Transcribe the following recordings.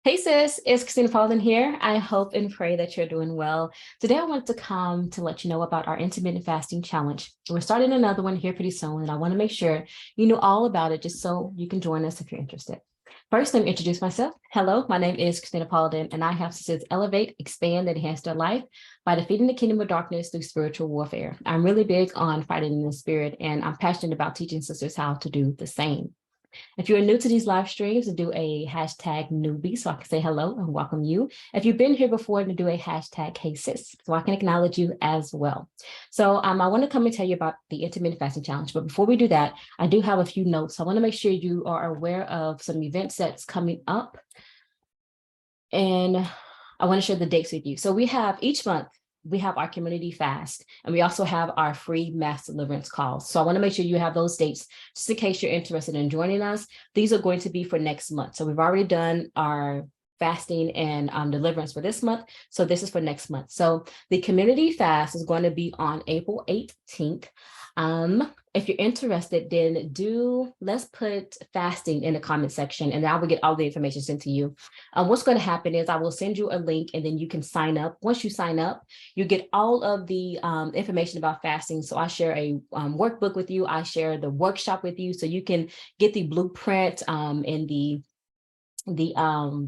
Hey sis, it's Christina Paulin here. I hope and pray that you're doing well. Today I wanted to come to let you know about our intermittent fasting challenge. We're starting another one here pretty soon, and I want to make sure you know all about it just so you can join us if you're interested. First, let me introduce myself. Hello, my name is Christina Paulin, and I have sisters elevate, expand, and enhance their life by defeating the kingdom of darkness through spiritual warfare. I'm really big on fighting in the spirit, and I'm passionate about teaching sisters how to do the same. If you're new to these live streams, do a hashtag newbie so I can say hello and welcome you. If you've been here before, do a hashtag hey sis so I can acknowledge you as well. So I want to come and tell you about the intermittent fasting challenge. But before we do that, I do have a few notes. I want to make sure you are aware of some events that's coming up. And I want to share the dates with you. So we have each month, we have our community fast, and we also have our free mass deliverance calls. So I want to make sure you have those dates just in case you're interested in joining us. These are going to be for next month. So we've already done our fasting and deliverance for this month. So this is for next month. So the community fast is going to be on April 18th. If you're interested, then let's put fasting in the comment section and I will get all the information sent to you. What's going to happen is I will send you a link and then you can sign up. Once you sign up, you get all of the information about fasting. So I share a workbook with you. I share the workshop with you so you can get the blueprint and the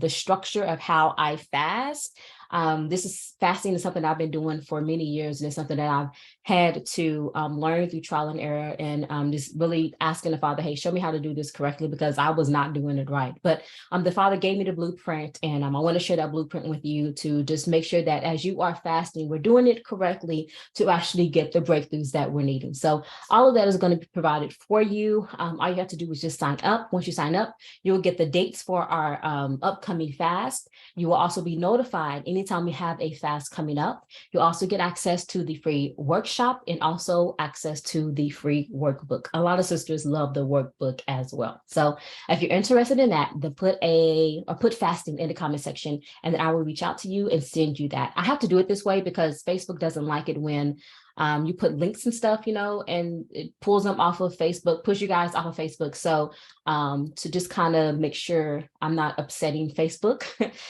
structure of how I fast. This is fasting is something I've been doing for many years, and it's something that I've had to learn through trial and error, and just really asking the Father, hey, show me how to do this correctly because I was not doing it right. But the Father gave me the blueprint, and I want to share that blueprint with you to just make sure that as you are fasting, we're doing it correctly to actually get the breakthroughs that we're needing. So all of that is going to be provided for you. All you have to do is just sign up. Once you sign up, you'll get the dates for our upcoming fast. You will also be notified anytime we have a fast coming up. You'll also get access to the free workshop and also access to the free workbook. A lot of sisters love the workbook as well. So if you're interested in that, then put fasting in the comment section, and then I will reach out to you and send you that. I have to do it this way because Facebook doesn't like it when you put links and stuff, and it pulls them off of Facebook, push you guys off of Facebook. So to just kind of make sure I'm not upsetting Facebook,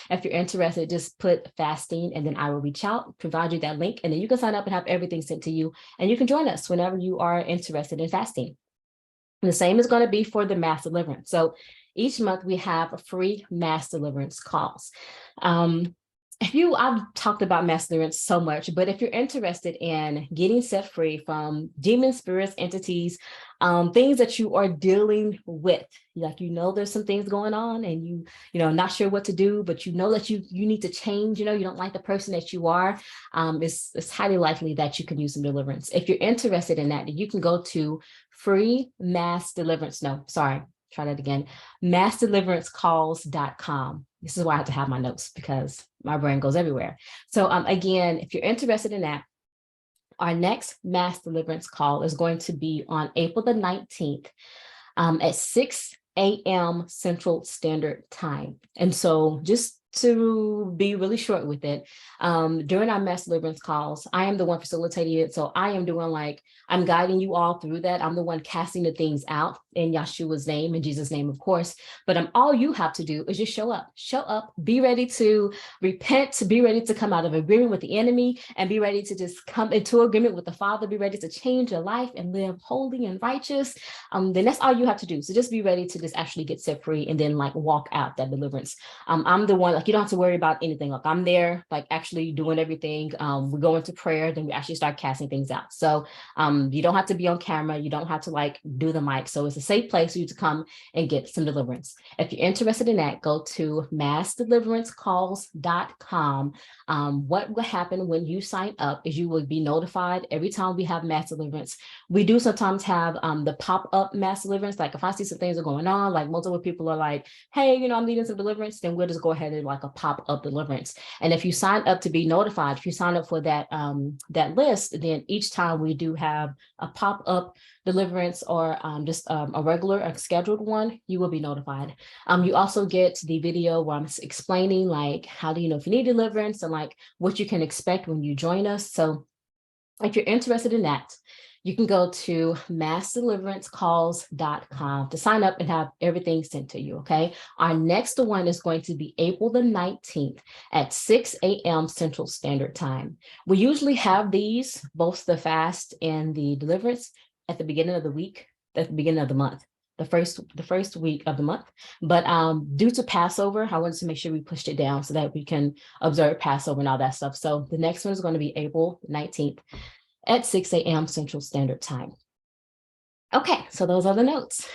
if you're interested, just put fasting and then I will reach out, provide you that link, and then you can sign up and have everything sent to you. And you can join us whenever you are interested in fasting. And the same is going to be for the mass deliverance. So each month we have free mass deliverance calls. I've talked about mass deliverance so much, but if you're interested in getting set free from demon spirits, entities, things that you are dealing with, like, there's some things going on and not sure what to do, but that you need to change, you don't like the person that you are, it's highly likely that you can use some deliverance. If you're interested in that, you can go to free mass deliverance. No, sorry. Try that again, massdeliverancecalls.com. This is why I have to have my notes because my brain goes everywhere. So again, if you're interested in that, our next mass deliverance call is going to be on April the 19th at 6 a.m. Central Standard Time. And so just to be really short with it, during our mass deliverance calls, I am the one facilitating it. So I am doing I'm guiding you all through that. I'm the one casting the things out in Yeshua's name, in Jesus' name, of course. But all you have to do is just show up, be ready to repent, be ready to come out of agreement with the enemy, and be ready to just come into agreement with the Father, be ready to change your life and live holy and righteous. Then that's all you have to do. So just be ready to just actually get set free and then walk out that deliverance. I'm the one, you don't have to worry about anything. I'm there, actually doing everything. We go into prayer, then we actually start casting things out. So you don't have to be on camera. You don't have to do the mic. So it's a safe place for you to come and get some deliverance. If you're interested in that, go to massdeliveраncecalls.com. What will happen when you sign up is you will be notified every time we have mass deliverance. We do sometimes have the pop-up mass deliverance. If I see some things are going on, multiple people are hey, I'm needing some deliverance, then we'll just go ahead and a pop-up deliverance. And if you sign up to be notified, if you sign up for that list, then each time we do have a pop-up deliverance or just a regular or scheduled one, you will be notified. You also get the video where I'm explaining how do you know if you need deliverance and what you can expect when you join us. So if you're interested in that, you can go to massdeliveranceCalls.com to sign up and have everything sent to you, okay? Our next one is going to be April the 19th at 6 a.m. Central Standard Time. We usually have these, both the fast and the deliverance, at the beginning of the week, at the beginning of the month, the first week of the month. But due to Passover, I wanted to make sure we pushed it down so that we can observe Passover and all that stuff. So the next one is going to be April 19th at 6 a.m. Central Standard Time. Okay, so those are the notes.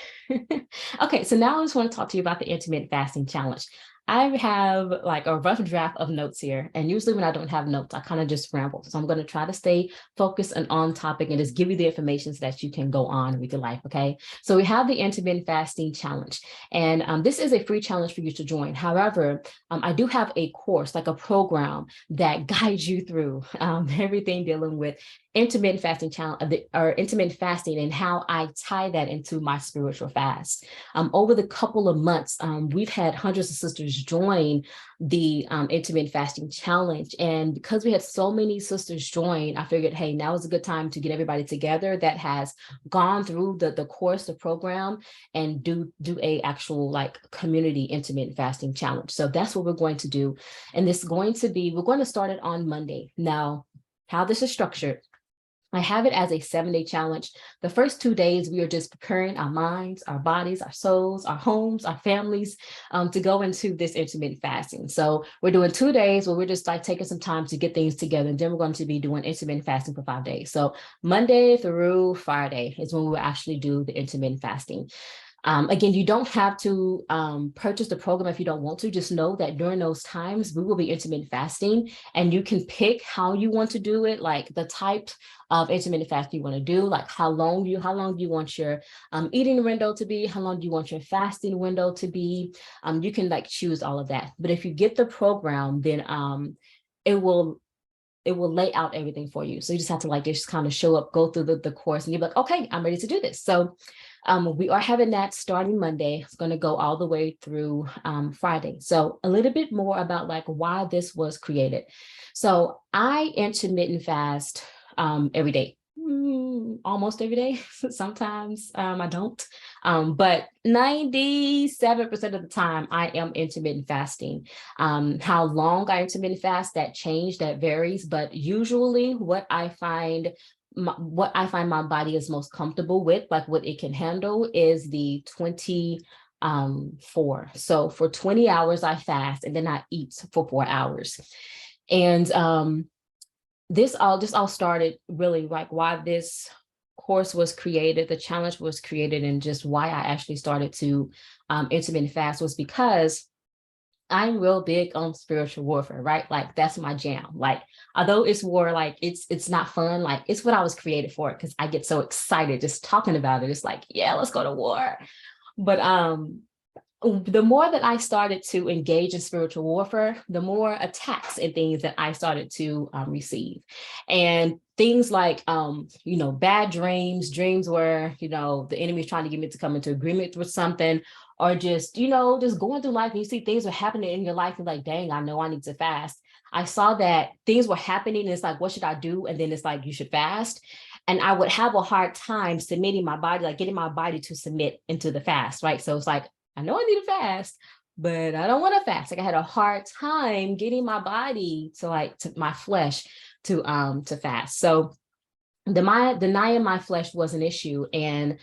Okay, so now I just want to talk to you about the intermittent fasting challenge. I have like a rough draft of notes here, and usually when I don't have notes, I kind of just ramble. So I'm going to try to stay focused and on topic and just give you the information so that you can go on with your life, okay? So we have the intermittent fasting challenge, and this is a free challenge for you to join. However, I do have a course, like a program that guides you through everything dealing with intermittent fasting challenge or intermittent fasting and how I tie that into my spiritual fast. Over the couple of months, we've had hundreds of sisters join the intermittent fasting challenge. And because we had so many sisters join, I figured, hey, now is a good time to get everybody together that has gone through the course, the program, and do a actual like community intermittent fasting challenge. So that's what we're going to do. And this is going to be, we're going to start it on Monday. Now, how this is structured, I have it as a 7-day challenge. The first 2 days, we are just preparing our minds, our bodies, our souls, our homes, our families to go into this intermittent fasting. So we're doing 2 days where we're just like taking some time to get things together. And then we're going to be doing intermittent fasting for 5 days. So Monday through Friday is when we will actually do the intermittent fasting. Again, you don't have to purchase the program if you don't want to. Just know that during those times, we will be intermittent fasting, and you can pick how you want to do it, like the type of intermittent fasting you want to do, like how long do you want your eating window to be, how long do you want your fasting window to be. You can like choose all of that. But if you get the program, then it will lay out everything for you. So you just have to like just kind of show up, go through the course, and you're like, okay, I'm ready to do this. So we are having that starting Monday. It's going to go all the way through Friday. So a little bit more about like why this was created. So I intermittent fast every day. Almost every day. Sometimes I don't. But 97% of the time I am intermittent fasting. How long I intermittent fast, that varies. But usually what I find my body is most comfortable with, like what it can handle, is the 24. So for 20 hours I fast, and then I eat for 4 hours. And this all started really like why this course was created, the challenge was created, and just why I actually started to intermittent fast was because I'm real big on spiritual warfare, right? Like that's my jam. Like, although it's war, like it's not fun. Like it's what I was created for, because I get so excited just talking about it. It's like, yeah, let's go to war. But the more that I started to engage in spiritual warfare, the more attacks and things that I started to receive. And things like, bad dreams where, the enemy is trying to get me to come into agreement with something, or just, just going through life and you see things are happening in your life and like, dang, I know I need to fast. I saw that things were happening and it's like, what should I do? And then it's like, you should fast. And I would have a hard time submitting my body, like getting my body to submit into the fast, right? So it's like, I know I need to fast, but I don't want to fast. Like I had a hard time getting my body to my flesh to fast. So denying my flesh was an issue. And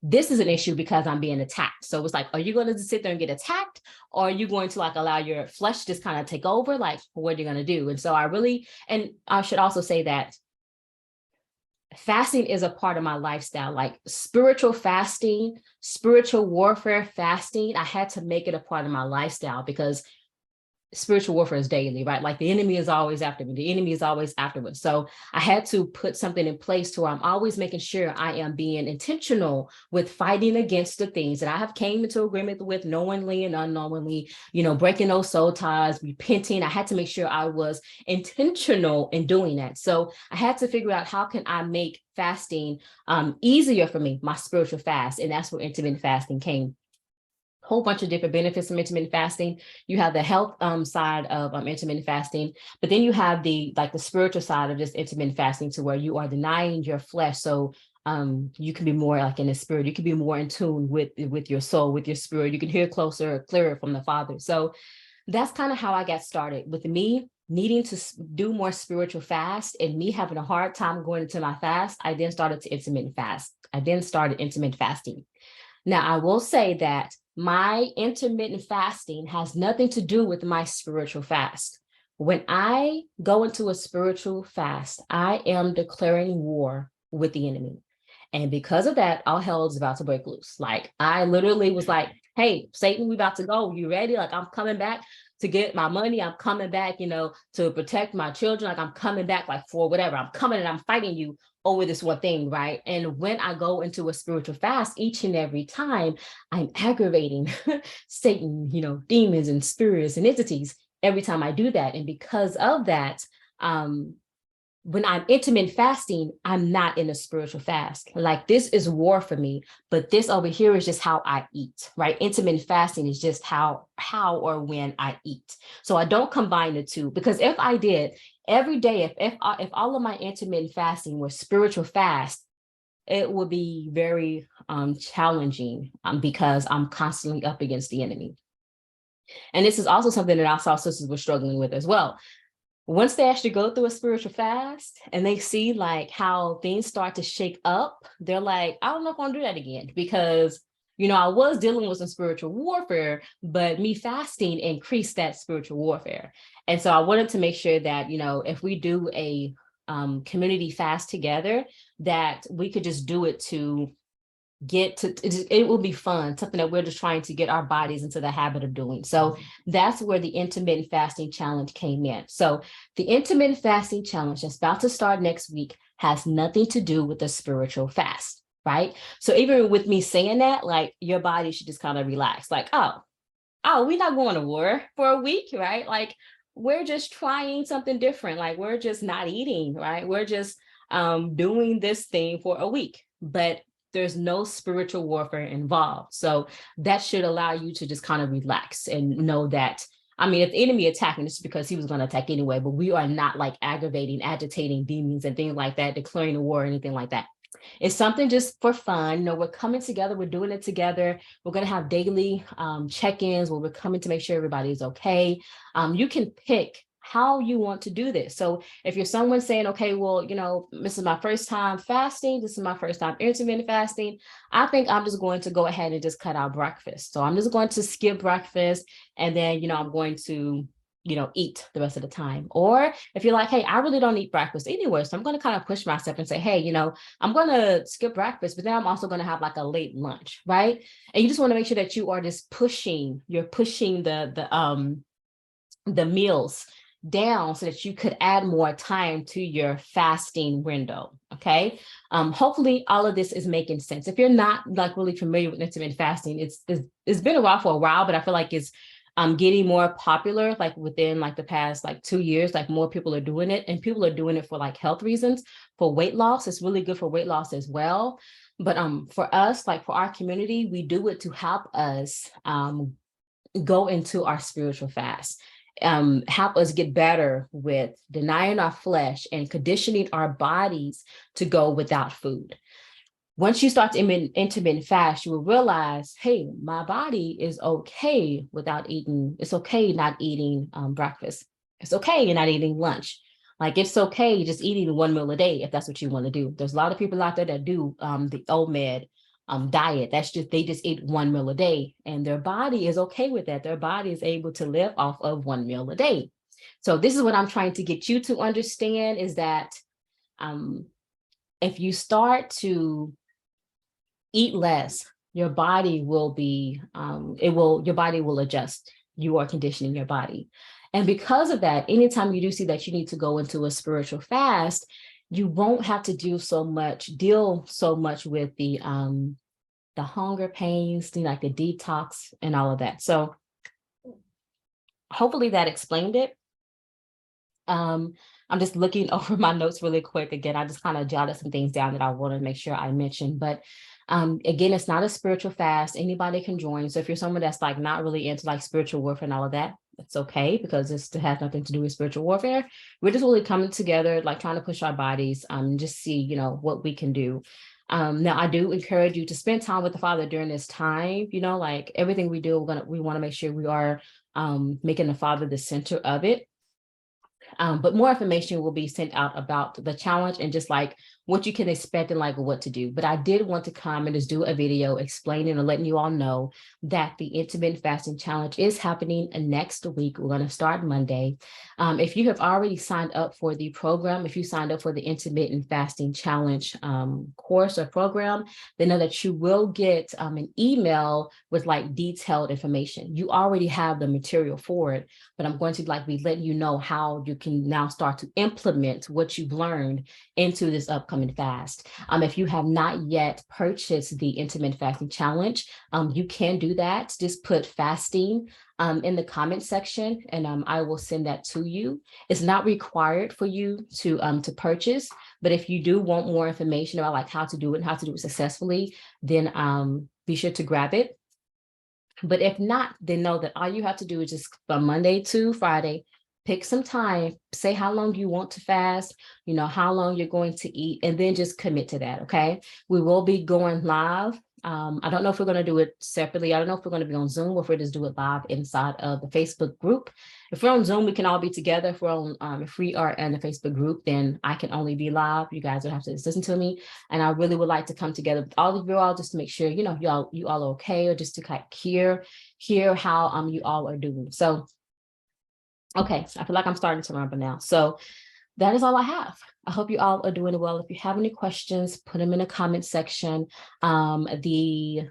this is an issue because I'm being attacked. So it's like, are you going to sit there and get attacked? Or are you going to like allow your flesh to just kind of take over? Like, what are you going to do? And so and I should also say that fasting is a part of my lifestyle, like spiritual fasting, spiritual warfare fasting. I had to make it a part of my lifestyle because spiritual warfare is daily, right? Like the enemy is always after me. The enemy is always afterwards. So I had to put something in place to where I'm always making sure I am being intentional with fighting against the things that I have came into agreement with knowingly and unknowingly, breaking those soul ties, repenting. I had to make sure I was intentional in doing that. So I had to figure out how can I make fasting easier for me, my spiritual fast. And that's where intermittent fasting came. Whole bunch of different benefits from intermittent fasting. You have the health side of intermittent fasting, but then you have the spiritual side of just intermittent fasting, to where you are denying your flesh. So you can be more like in the spirit. You can be more in tune with your soul, with your spirit. You can hear clearer from the Father. So that's kind of how I got started, with me needing to do more spiritual fast and me having a hard time going into my fast. I then started to intermittent fast. I then started intermittent fasting. Now, I will say that my intermittent fasting has nothing to do with my spiritual fast. When I go into a spiritual fast, I am declaring war with the enemy. And because of that, all hell is about to break loose. Like, I literally was like, hey, Satan, we about to go. You ready? Like, I'm coming back to get my money. I'm coming back, to protect my children. Like, I'm coming back, like, for whatever. I'm coming and I'm fighting you over this one thing, right? And when I go into a spiritual fast, each and every time, I'm aggravating Satan, demons and spirits and entities every time I do that. And because of that, when I'm intermittent fasting, I'm not in a spiritual fast. Like, this is war for me, but this over here is just how I eat, right? Intermittent fasting is just how or when I eat. So I don't combine the two, because if I did every day, if all of my intermittent fasting was spiritual fast, it would be very challenging, because I'm constantly up against the enemy. And this is also something that I saw sisters were struggling with as well. Once they actually go through a spiritual fast and they see like how things start to shake up, they're like, I'm not going to do that again, because, I was dealing with some spiritual warfare, but me fasting increased that spiritual warfare. And so I wanted to make sure that, if we do a community fast together, that we could just do it to it will be fun, something that we're just trying to get our bodies into the habit of doing. So that's where the intermittent fasting challenge came in. So the intermittent fasting challenge that's about to start next week has nothing to do with the spiritual fast, right? So even with me saying that, like, your body should just kind of relax, like, oh, we're not going to war for a week, right? Like, we're just trying something different. Like, we're just not eating, right? We're just doing this thing for a week, but there's no spiritual warfare involved. So that should allow you to just kind of relax and know that, if the enemy attacking, it's because he was going to attack anyway, but we are not like agitating demons and things like that, declaring a war or anything like that. It's something just for fun. We're coming together. We're doing it together. We're going to have daily check-ins where we're coming to make sure everybody's okay. You can pick how you want to do this. So if you're someone saying, okay, well, this is my first time fasting, this is my first time intermittent fasting, I think I'm just going to go ahead and just cut out breakfast. So I'm just going to skip breakfast, and then, I'm going to eat the rest of the time. Or if you're like, hey, I really don't eat breakfast anyway, so I'm going to kind of push myself and say, hey, I'm going to skip breakfast, but then I'm also going to have like a late lunch, right? And you just want to make sure that you are just pushing the meals down so that you could add more time to your fasting window. Okay. Hopefully all of this is making sense. If you're not like really familiar with intermittent fasting, it's been a while for a while, but I feel like it's getting more popular, like within like the past like 2 years. Like, more people are doing it, and people are doing it for like health reasons, for weight loss. It's really good for weight loss as well. But for us, like for our community, we do it to help us go into our spiritual fast, help us get better with denying our flesh and conditioning our bodies to go without food. Once you start to intermittent fast, you will realize, hey, my body is okay without eating. It's okay not eating breakfast. It's okay not eating lunch. Like, it's okay just eating one meal a day if that's what you want to do. There's a lot of people out there that do the OMED diet. They just eat one meal a day, and their body is okay with that. Their body is able to live off of one meal a day. So this is what I'm trying to get you to understand, is that if you start to eat less, your body will adjust. You are conditioning your body. And because of that, anytime you do see that you need to go into a spiritual fast, you won't have to deal so much with the hunger pains, like the detox and all of that. So hopefully that explained it. I'm just looking over my notes really quick. Again, I just kind of jotted some things down that I want to make sure I mention. But again, it's not a spiritual fast. Anybody can join. So if you're someone that's like not really into like spiritual warfare and all of that, it's okay, because this has nothing to do with spiritual warfare. We're just really coming together, like trying to push our bodies, just see, what we can do. Now I do encourage you to spend time with the Father during this time. Like everything we do, we want to make sure we are making the Father the center of it. But more information will be sent out about the challenge and just like what you can expect and like what to do. But I did want to come and just do a video explaining and letting you all know that the intermittent fasting challenge is happening next week. We're going to start Monday. If you have already signed up for the program, if you signed up for the intermittent fasting challenge course or program, then know that you will get an email with like detailed information. You already have the material for it, but I'm going to like be letting you know how you can now start to implement what you've learned into this upcoming fast. If you have not yet purchased the intermittent fasting challenge, you can do that. Just put fasting in the comment section, and I will send that to you. It's not required for you to purchase, but if you do want more information about like how to do it and how to do it successfully, then be sure to grab it. But if not, then know that all you have to do is just from Monday to Friday, pick some time, say how long you want to fast, how long you're going to eat, and then just commit to that, okay? We will be going live. I don't know if we're going to do it separately. I don't know if we're going to be on Zoom or if we're just do it live inside of the Facebook group. If we're on Zoom, we can all be together. If we're on, if we are in the Facebook group, then I can only be live. You guys would have to just listen to me. And I really would like to come together with all of you all just to make sure, you all are okay, or just to kind of hear how you all are doing. So, okay, I feel like I'm starting to remember now. So that is all I have. I hope you all are doing well. If you have any questions, put them in the comment section. The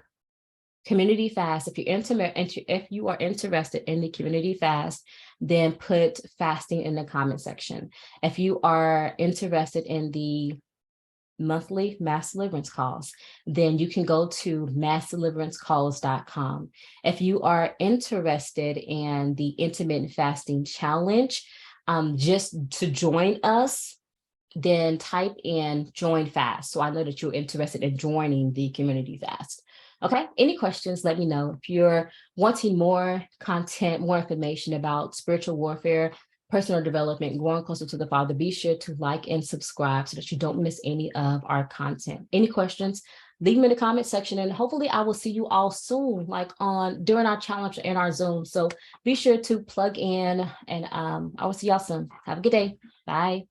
community fast, if you are interested in the community fast, then put fasting in the comment section. If you are interested in the monthly mass deliverance calls, then you can go to massdeliveranceCalls.com. If you are interested in the intermittent fasting challenge, just to join us, then type in join fast. So I know that you're interested in joining the community fast. Okay, any questions, let me know. If you're wanting more content, more information about spiritual warfare, personal development, growing closer to the Father, be sure to like and subscribe so that you don't miss any of our content. Any questions, leave them in the comment section, and hopefully I will see you all soon, like during our challenge and our Zoom. So be sure to plug in, and I will see y'all soon. Have a good day. Bye.